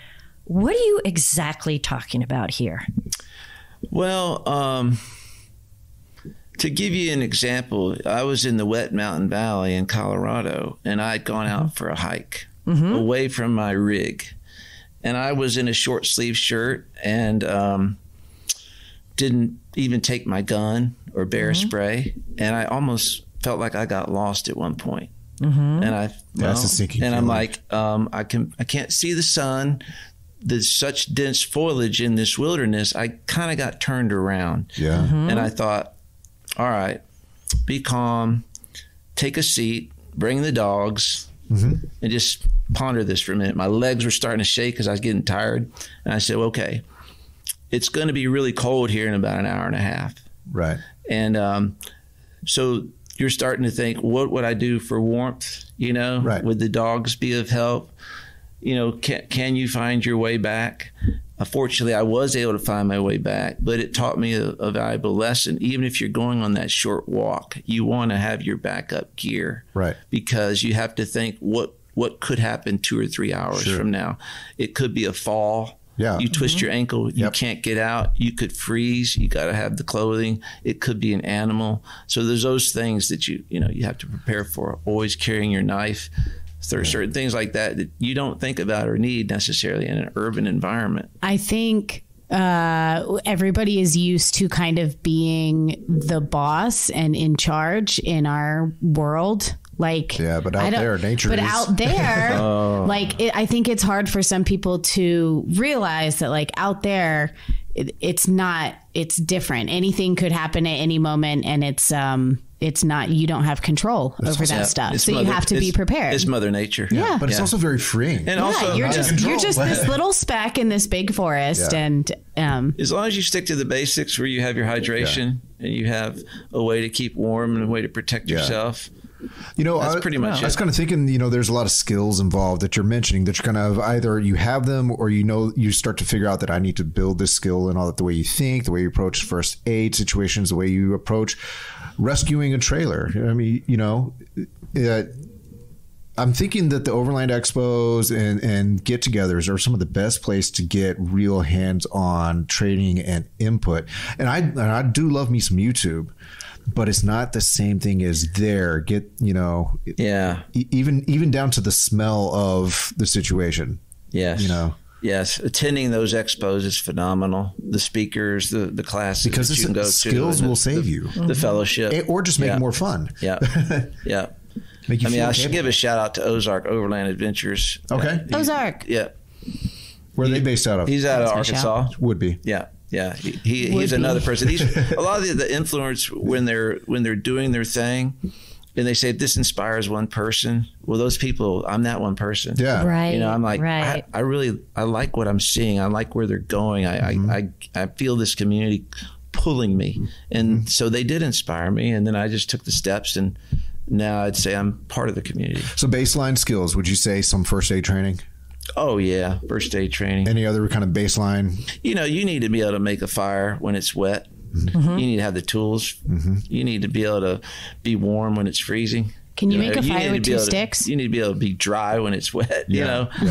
What are you exactly talking about here? Well, to give you an example, I was in the Wet Mountain Valley in Colorado, and I'd gone out for a hike away from my rig. And I was in a short sleeve shirt and didn't even take my gun or bear spray. And I almost felt like I got lost at one point. And That's a sinking feeling. I'm like, I can't see the sun. There's such dense foliage in this wilderness. I kind of got turned around. Yeah. And I thought, all right, be calm, take a seat, bring the dogs, and just ponder this for a minute. My legs were starting to shake because I was getting tired. And I said, okay, it's going to be really cold here in about an hour and a half. Right. And so you're starting to think, what would I do for warmth? You know, would the dogs be of help? You know, can you find your way back? Fortunately, I was able to find my way back, but it taught me a valuable lesson. Even if you're going on that short walk, you want to have your backup gear, right? Because you have to think what could happen 2 or 3 hours from now. It could be a fall. Yeah. You twist your ankle, you can't get out. You could freeze. You got to have the clothing. It could be an animal. So there's those things that you have to prepare for. Always carrying your knife. There are certain things like that you don't think about or need necessarily in an urban environment. I think everybody is used to kind of being the boss and in charge in our world. Like, but out there, nature is. But out there, I think it's hard for some people to realize that, like, out there, it's not, it's different. Anything could happen at any moment, and it's not, you don't have control over that stuff. So you have to be prepared. It's Mother Nature. Yeah. But it's also very freeing. And also, you're just this little speck in this big forest. Yeah. And as long as you stick to the basics where you have your hydration and you have a way to keep warm and a way to protect yourself. You know, that's pretty much it. I was kind of thinking, there's a lot of skills involved that you're mentioning that you're kind of either you have them or you start to figure out that I need to build this skill and all that, the way you think, the way you approach first aid situations, the way you approach rescuing a trailer. I mean, I'm thinking that the Overland Expos and get-togethers are some of the best place to get real hands-on training and input. And I do love me some YouTube. But it's not the same thing as there. Even down to the smell of the situation. Yes. Yes, attending those expos is phenomenal. The speakers, the classes because that you can go to. Skills will save you. The fellowship. Or just make it more fun. Yeah. Yeah. I should give a shout out to Ozark Overland Adventures. Okay. Ozark. Yeah. Where are they based out of? He's out of Arkansas. Would be. Yeah. Yeah, he's another person. A lot of the influence when they're doing their thing, and they say this inspires one person. Well, those people, I'm that one person. Yeah, right. I'm like, I like what I'm seeing. I like where they're going. I feel this community pulling me, and so they did inspire me. And then I just took the steps, and now I'd say I'm part of the community. So baseline skills, would you say some first aid training? Oh, yeah. First aid training. Any other kind of baseline? You need to be able to make a fire when it's wet. Mm-hmm. You need to have the tools. Mm-hmm. You need to be able to be warm when it's freezing. Can you make a fire with 2 sticks? You need to be able to be dry when it's wet.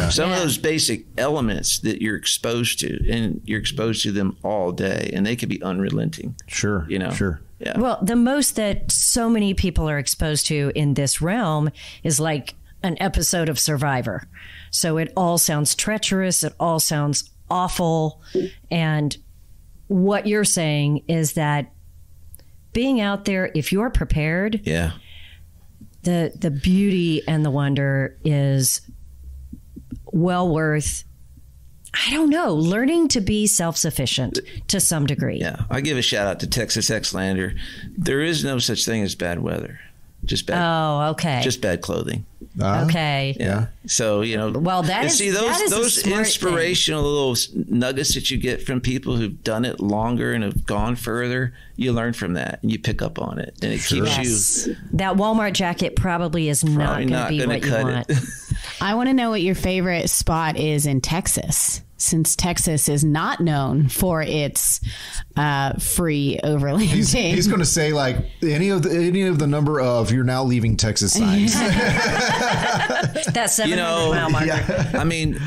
Some of those basic elements that you're exposed to, and you're exposed to them all day, and they can be unrelenting. Sure. Sure. Yeah. Well, the most that so many people are exposed to in this realm is like an episode of Survivor. So it all sounds treacherous. It all sounds awful. And what you're saying is that being out there, if you're prepared, the beauty and the wonder is well worth, I don't know, learning to be self-sufficient to some degree. Yeah. I give a shout out to Texas Xlander. There is no such thing as bad weather. Just bad. Just bad clothing. Okay. Yeah. So, well, those inspirational little nuggets that you get from people who've done it longer and have gone further, you learn from that and you pick up on it, and it keeps you. That Walmart jacket probably is not going to be what you want. I want to know what your favorite spot is in Texas, since Texas is not known for its free overlanding. He's going to say like any of the number of "you're now leaving Texas" signs. That 700-mile marker. Yeah. I mean,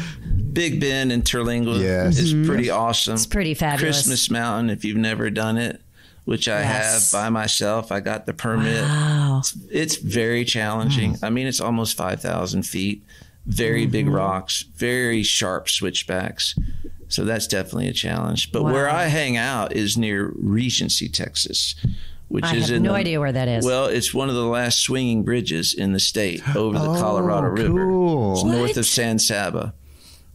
Big Bend and Terlingua is pretty awesome. It's pretty fabulous. Christmas Mountain, if you've never done it, which I have by myself. I got the permit. Wow. It's very challenging. I mean, it's almost 5,000 feet, very big rocks, very sharp switchbacks. So that's definitely a challenge. But where I hang out is near Regency, Texas, which I is have no idea where that is. Well, it's one of the last swinging bridges in the state over the Colorado River. Cool. It's north of San Saba.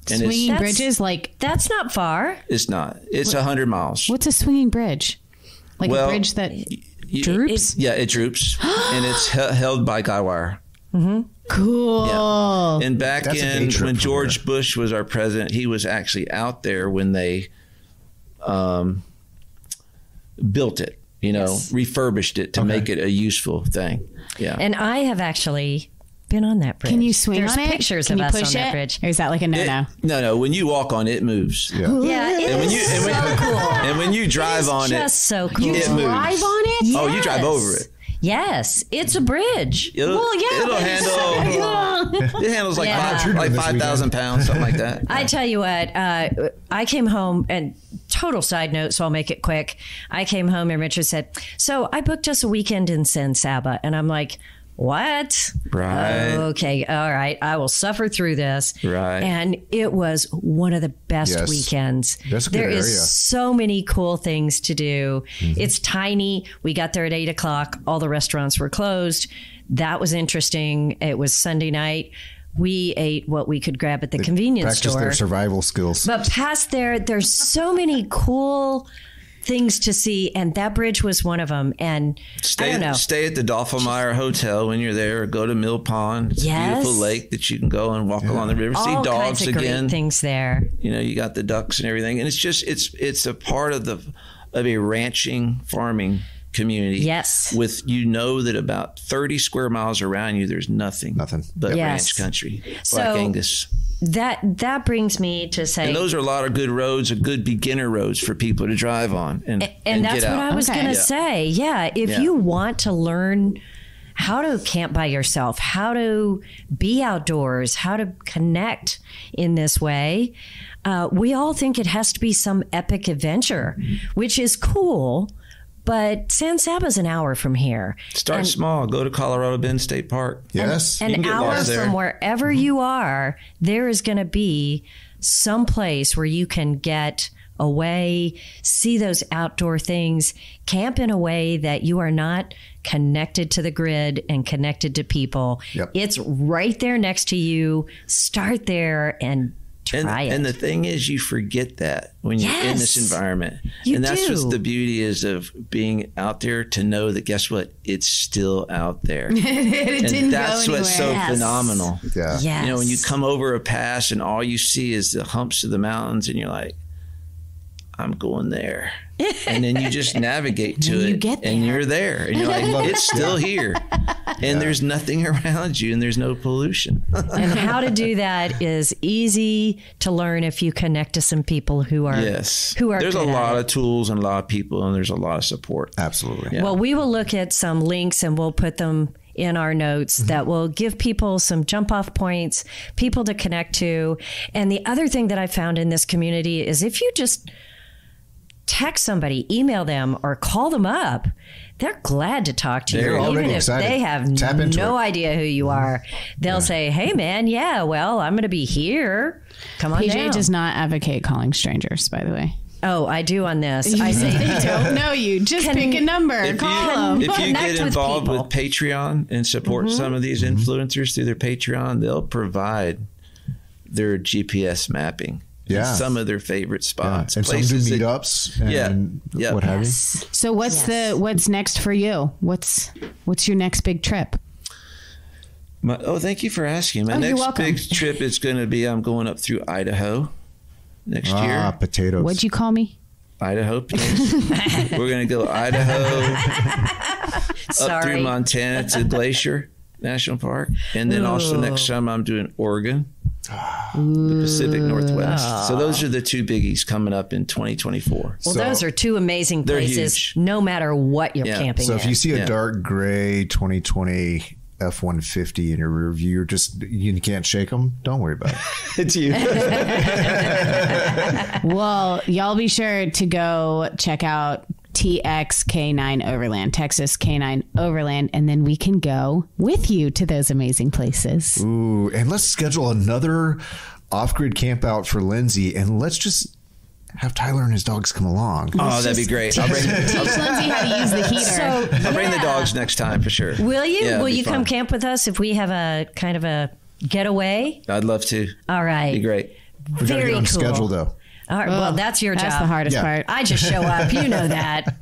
And swinging bridges, like that's not far. It's not. It's 100 miles. What's a swinging bridge? Like a bridge that droops? It droops, and it's held by guy wire. Cool. Yeah. And back when George Bush was our president, he was actually out there when they built it, refurbished it to make it a useful thing. Yeah. And I have actually been on that bridge. Can you swing There's on it? pictures Can of you us push on that it? bridge. Or is that like a no-no? No. When you walk on it, it moves. Yeah. It's so cool. And when you drive on it, just so cool. it moves. Drive on it? Yes. Oh, you drive over it. Yes, it's a bridge. It'll handle. It handles like 5,000 pounds, something like that. I tell you what, I came home, and total side note, so I'll make it quick. I came home and Richard said, "So I booked us a weekend in San Saba," and I'm like, "What? Right. Okay. All right. I will suffer through this." Right. And it was one of the best weekends. That's a good There area. is so many cool things to do. It's tiny. We got there at 8:00. All the restaurants were closed. That was interesting. It was Sunday night. We ate what we could grab at the convenience store. Practice their survival skills. But past there, there's so many cool things to see, and that bridge was one of them. And I don't know. Stay at the Dolphinmeyer Hotel when you're there, or go to Mill Pond. It's a beautiful lake that you can go and walk along the river. See all dogs kinds of again. Great things there. You got the ducks and everything, and it's just it's a part of a ranching farming community. Yes. With that about 30 square miles around you, there's nothing but ranch country. Black Angus. That brings me to say, and those are a lot of good roads, good beginner roads for people to drive on, and that's get what out. I was going to say. Yeah, if you want to learn how to camp by yourself, how to be outdoors, how to connect in this way, we all think it has to be some epic adventure, which is cool. But San Saba's an hour from here. Start small. Go to Colorado Bend State Park. Yes. An hour from wherever you are, there is going to be some place where you can get away, see those outdoor things, camp in a way that you are not connected to the grid and connected to people. Yep. It's right there next to you. Start there and try it. And the thing is, you forget that when you're in this environment. And that's what the beauty is of being out there, to know that, guess what? It's still out there. And that's what's so phenomenal. Yeah. Yes. When you come over a pass and all you see is the humps of the mountains, and you're like, I'm going there. And then you just navigate to it, you get there. and you're there, and you're like, it's still here, and there's nothing around you, and there's no pollution. And how to do that is easy to learn if you connect to some people who are There's good a at lot it. of tools and a lot of people, and there's a lot of support. Absolutely. Yeah. Well, we will look at some links and we'll put them in our notes that will give people some jump off points, people to connect to. And the other thing that I found in this community is if you just text somebody, email them, or call them up, they're glad to talk to They're you. already Even if excited. they have Tap into no it. idea who you are, they'll say, hey, man, yeah, well, I'm going to be here. Come on PJ down. does not advocate calling strangers, by the way. Oh, I do on this. I say, They don't know you. Just pick a number. Call them. If you Connect get with involved people. with Patreon and support some of these influencers through their Patreon, they'll provide their GPS mapping. Yeah. And some of their favorite spots. And some do places that- meetups and Yeah. what have you. So what's next for you? What's your next big trip? Thank you for asking. My Oh, you're next welcome. big trip is going to be, I'm going up through Idaho next year. Potatoes. What'd you call me? Idaho, please. We're going to go Idaho up Sorry. through Montana to Glacier National Park. And then also next summer I'm doing Oregon, the Pacific Northwest. So those are the two biggies coming up in 2024. well, those are two amazing They're places, huge. no matter what you're Yeah. camping So if in. you see a Yeah. dark gray 2020 F-150 in your rear view, you can't shake them. Don't worry about it. It's you. Well, y'all be sure to go check out TX K-9 Overland, Texas K-9 Overland, and then we can go with you to those amazing places. Ooh, and let's schedule another off-grid camp out for Lindsay, and let's just have Tyler and his dogs come along. Oh, that'd be great. I'll bring Teach Lindsay how to use the heater. So, I'll bring the yeah. dogs next time for sure. Will you? Yeah, Will it'd be you come fun. camp with us if we have a kind of a getaway? I'd love to. All right. Be great. We got to Very get on cool. schedule, though. All right. Well, that's your That's job. the hardest Yeah. part. I just show up. You know that.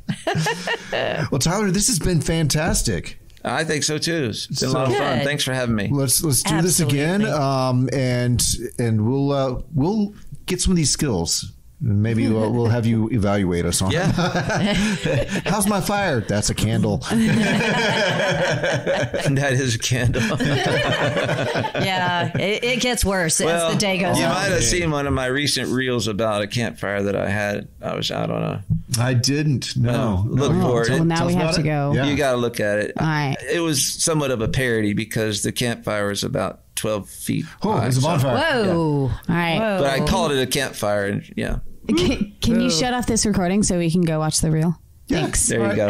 Well, Tyler, this has been fantastic. I think so too. It's been a lot of fun. Good. Thanks for having me. Let's do this again, and we'll get some of these skills. Maybe we'll have you evaluate us on. Yeah. How's my fire? That's a candle. That is a candle. Yeah. It gets worse as the day goes you on. might have seen one of my recent reels about a campfire that I had. I was out on a. I didn't. No. Look for it. Well, now Tell we us have about to it. go. Yeah. You got to look at it. All right. It was somewhat of a parody because the campfire was about 12 feet Oh, high. it's a bonfire. Whoa. All right. Whoa. But I called it a campfire. And yeah. Can you shut off this recording so we can go watch the reel? Thanks. There you go.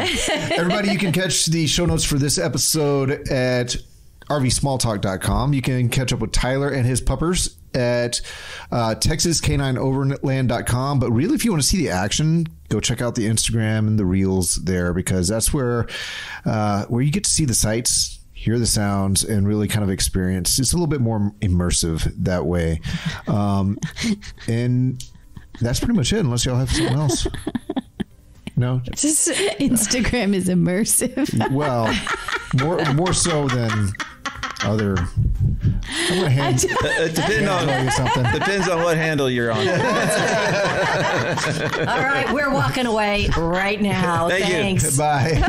Everybody, you can catch the show notes for this episode at rvsmalltalk.com. You can catch up with Tyler and his puppers at texask9overland.com. But really, if you want to see the action, go check out the Instagram and the reels there, because that's where you get to see the sights, hear the sounds, and really kind of experience. It's a little bit more immersive that way. And that's pretty much it, unless y'all have something else. No? Instagram is immersive. Well, more so than other. I'm going to hand tell you something. Depends on what handle you're on. All right. We're walking away right now. Thank you. Thanks. Bye.